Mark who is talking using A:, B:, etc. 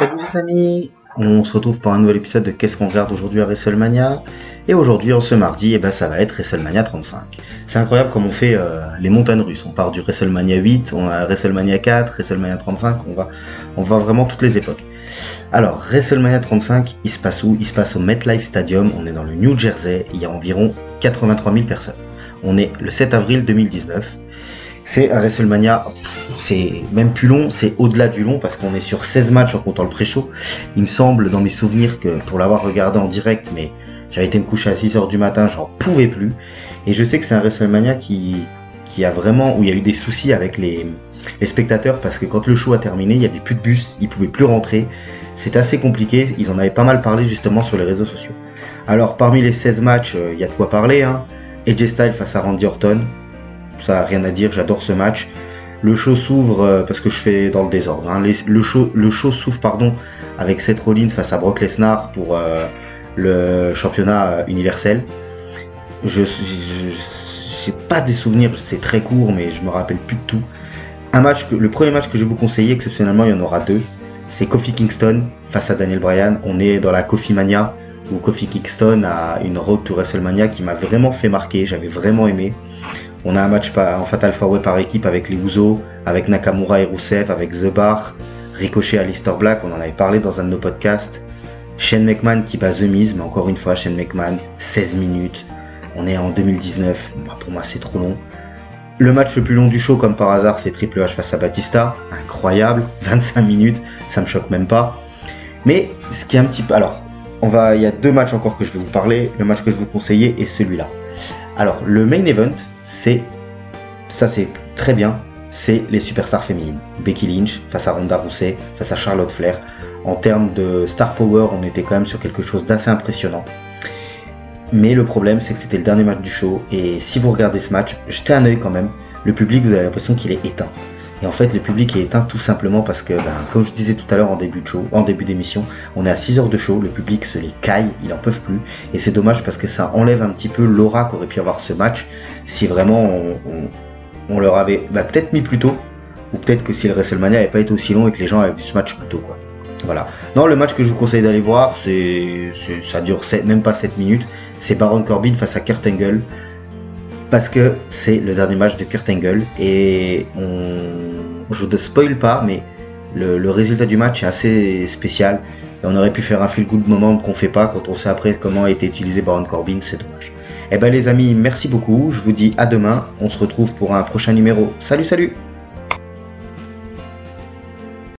A: Salut les amis, on se retrouve pour un nouvel épisode de Qu'est-ce qu'on regarde aujourd'hui à WrestleMania. Et aujourd'hui, en ce mardi, ça va être WrestleMania 35. C'est incroyable comme on fait les montagnes russes. On part du WrestleMania 8, on a WrestleMania 4, WrestleMania 35, on va vraiment toutes les époques. Alors, WrestleMania 35, il se passe où? Il se passe au MetLife Stadium, on est dans le New Jersey, il y a environ 83 000 personnes. On est le 7 avril 2019. C'est un WrestleMania, c'est même plus long, c'est au-delà du long parce qu'on est sur 16 matchs en comptant le pré-show. Il me semble dans mes souvenirs que pour l'avoir regardé en direct, mais j'avais été me coucher à 6h du matin, j'en pouvais plus. Et je sais que c'est un WrestleMania qui a vraiment, où il y a eu des soucis avec les spectateurs parce que quand le show a terminé, il n'y avait plus de bus, ils pouvaient plus rentrer. C'était assez compliqué, ils en avaient pas mal parlé justement sur les réseaux sociaux. Alors parmi les 16 matchs, il y a de quoi parler, hein. AJ Styles face à Randy Orton. Ça rien à dire, j'adore ce match. Le show s'ouvre, parce que je fais dans le désordre, hein. Le show s'ouvre avec Seth Rollins face à Brock Lesnar pour le championnat universel. J'ai pas des souvenirs, c'est très court, mais je me rappelle plus de tout. Le premier match que je vais vous conseiller, exceptionnellement il y en aura deux, c'est Kofi Kingston face à Daniel Bryan. On est dans la Kofi Mania, où Kofi Kingston a une road to WrestleMania qui m'a vraiment fait marquer, j'avais vraiment aimé. On a un match en Fatal 4-Way par équipe avec les Usos, avec Nakamura et Rusev, avec The Bar, Ricochet, Aleister Black, on en avait parlé dans un de nos podcasts. Shane McMahon qui bat The Miz, mais encore une fois, Shane McMahon, 16 minutes. On est en 2019, pour moi c'est trop long. Le match le plus long du show, comme par hasard, c'est Triple H face à Batista. Incroyable, 25 minutes, ça me choque même pas. Mais ce qui est un petit peu... Alors, il y a deux matchs encore que je vais vous parler. Le match que je vais vous conseiller est celui-là. Alors, le main event, c'est très bien, c'est les superstars féminines. Becky Lynch face à Ronda Rousey, face à Charlotte Flair. En termes de star power, on était quand même sur quelque chose d'assez impressionnant. Mais le problème, c'est que c'était le dernier match du show, et si vous regardez ce match, jetez un œil quand même, le public, vous avez l'impression qu'il est éteint. Et en fait, le public est éteint tout simplement parce que, comme je disais tout à l'heure en début d'émission, on est à 6 heures de show, le public se les caille, ils en peuvent plus. Et c'est dommage parce que ça enlève un petit peu l'aura qu'aurait pu avoir ce match si vraiment on leur avait peut-être mis plus tôt, ou peut-être que si le WrestleMania n'avait pas été aussi long et que les gens avaient vu ce match plus tôt, quoi. Voilà. Non, le match que je vous conseille d'aller voir, ça dure même pas 7 minutes, c'est Baron Corbin face à Kurt Angle. Parce que c'est le dernier match de Kurt Angle et je ne spoil pas, mais le résultat du match est assez spécial. Et on aurait pu faire un feel good moment qu'on fait pas quand on sait après comment a été utilisé Baron Corbin, c'est dommage. Et les amis, merci beaucoup, je vous dis à demain, on se retrouve pour un prochain numéro. Salut salut!